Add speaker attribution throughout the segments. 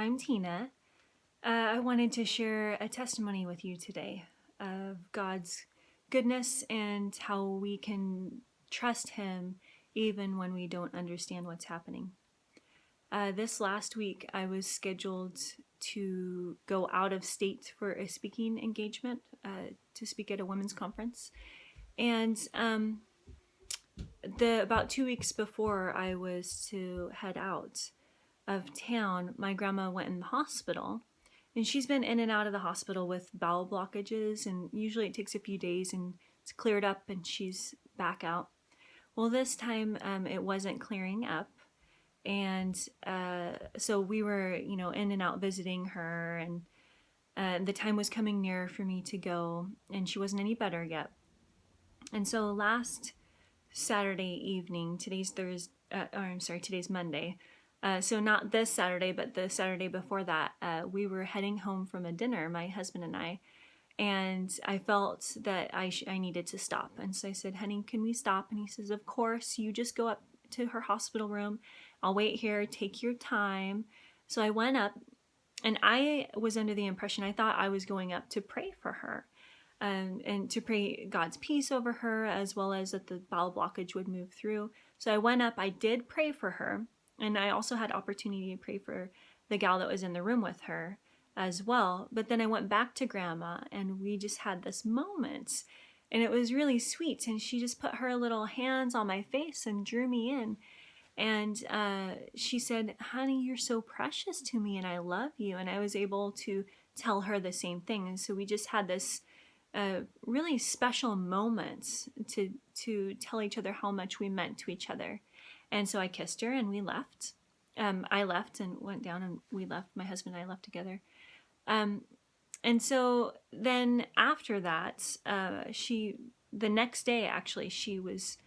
Speaker 1: I'm Tina. I wanted to share a testimony with you today of God's goodness and how we can trust Him even when we don't understand what's happening. This last week, I was scheduled to go out of state for a speaking engagement to speak at a women's conference. And about 2 weeks before I was to head out of town, my grandma went in the hospital, and she's been in and out of the hospital with bowel blockages, and usually it takes a few days and it's cleared up and she's back out. Well, this time it wasn't clearing up, and so we were, in and out visiting her, and the time was coming near for me to go, and she wasn't any better yet. And so last Saturday evening, today's Monday. So not this Saturday, but the Saturday before that, we were heading home from a dinner, my husband and I felt that I needed to stop. And so I said, honey, can we stop? And he says, of course, you just go up to her hospital room. I'll wait here, take your time. So I went up, and I was under the impression, I thought I was going up to pray for her. And to pray God's peace over her, as well as that the bowel blockage would move through. So I went up, I did pray for her, and I also had opportunity to pray for the gal that was in the room with her as well. But then I went back to Grandma, and we just had this moment, and it was really sweet. And she just put her little hands on my face and drew me in. And she said, honey, you're so precious to me, and I love you. And I was able to tell her the same thing. And so we just had this really special moments to tell each other how much we meant to each other. And so I kissed her, and we left. I left and went down, and we left. My husband and I left together. And so then after that, the next day, actually, she was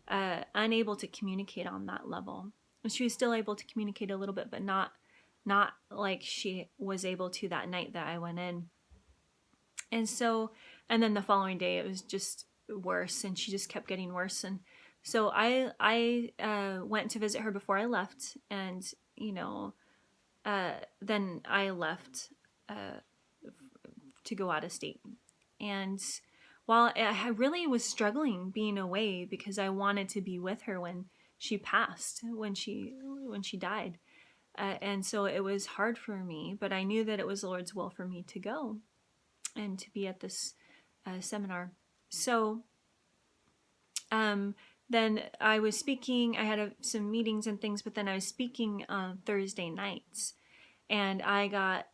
Speaker 1: unable to communicate on that level. She was still able to communicate a little bit, but not like she was able to that night that I went in. And then the following day, it was just worse, and she just kept getting worse. And so I went to visit her before I left, and then I left to go out of state. And while I really was struggling being away, because I wanted to be with her when she passed, when she died, and so it was hard for me. But I knew that it was the Lord's will for me to go and to be at this seminar. So then I was speaking. I had some meetings and things, but then I was speaking on Thursday nights, and I got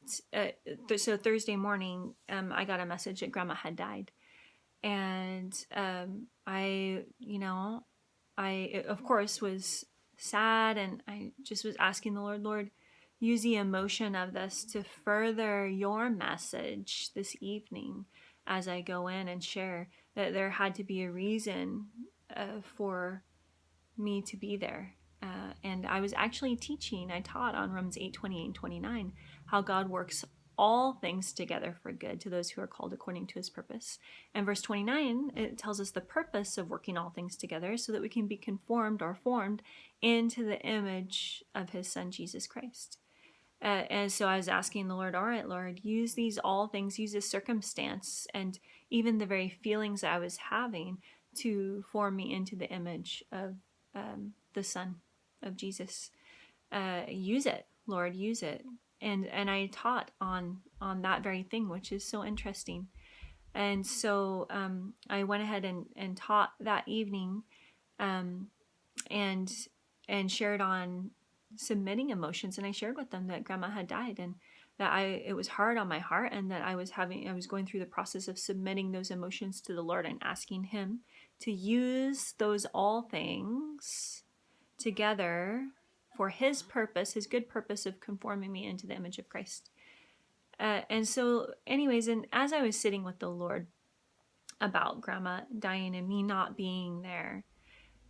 Speaker 1: so Thursday morning I got a message that Grandma had died, and I of course was sad, and I just was asking the Lord, use the emotion of this to further your message this evening as I go in and share, that there had to be a reason for me to be there. And I was actually I taught on Romans 8:28 and 29, how God works all things together for good to those who are called according to his purpose. And verse 29, it tells us the purpose of working all things together so that we can be conformed or formed into the image of his son, Jesus Christ. And so I was asking the Lord, all right, Lord, use these all things, use this circumstance, and even the very feelings I was having to form me into the image of the Son of Jesus. Use it, Lord, use it. And I taught on that very thing, which is so interesting. And so I went ahead and taught that evening, and shared on submitting emotions. And I shared with them that Grandma had died, and that it was hard on my heart, and that I was going through the process of submitting those emotions to the Lord and asking him to use those all things together for his purpose, his good purpose of conforming me into the image of Christ. And so anyways, and as I was sitting with the Lord about Grandma dying and me not being there,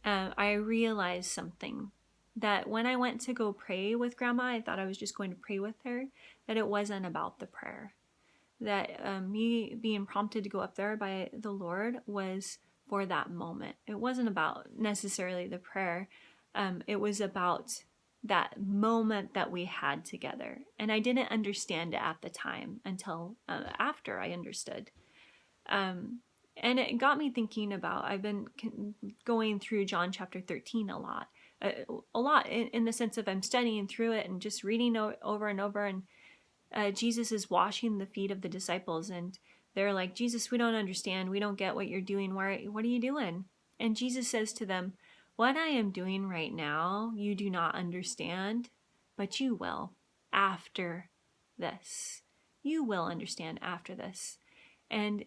Speaker 1: I realized something, that when I went to go pray with Grandma, I thought I was just going to pray with her, that it wasn't about the prayer. That me being prompted to go up there by the Lord was for that moment. It wasn't about necessarily the prayer. It was about that moment that we had together. And I didn't understand it at the time until after I understood. And it got me thinking about, I've been going through John chapter 13 a lot in the sense of I'm studying through it and just reading over and over. And Jesus is washing the feet of the disciples, and they're like, Jesus, we don't understand. We don't get what you're doing. What are you doing? And Jesus says to them, what I am doing right now, you do not understand, but you will after this. You will understand after this. And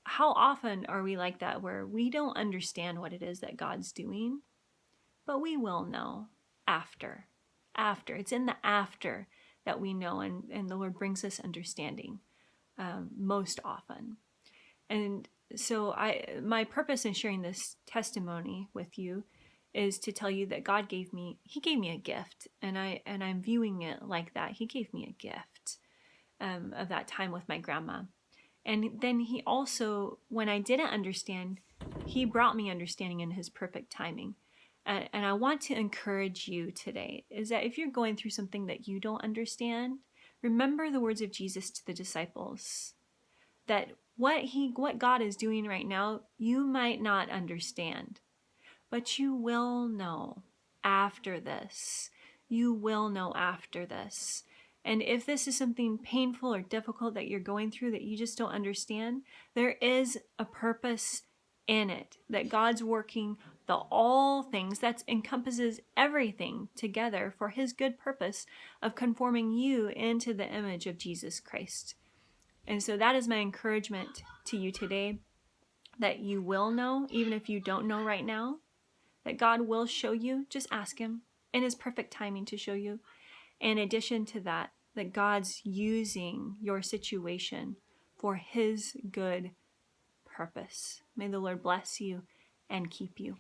Speaker 1: how often are we like that, where we don't understand what it is that God's doing, but we will know after. It's in the after that we know, and the Lord brings us understanding most often. And so my purpose in sharing this testimony with you is to tell you that God gave me a gift, and I'm viewing it like that. He gave me a gift of that time with my grandma. And then he also, when I didn't understand, he brought me understanding in his perfect timing. And I want to encourage you today is that if you're going through something that you don't understand, remember the words of Jesus to the disciples, that what God is doing right now, you might not understand, but you will know after this. You will know after this. And if this is something painful or difficult that you're going through that you just don't understand, there is a purpose in it, that God's working all things, that encompasses everything together for his good purpose of conforming you into the image of Jesus Christ. And so that is my encouragement to you today, that you will know, even if you don't know right now, that God will show you. Just ask him in his perfect timing to show you. In addition to that, that God's using your situation for his good purpose. May the Lord bless you and keep you.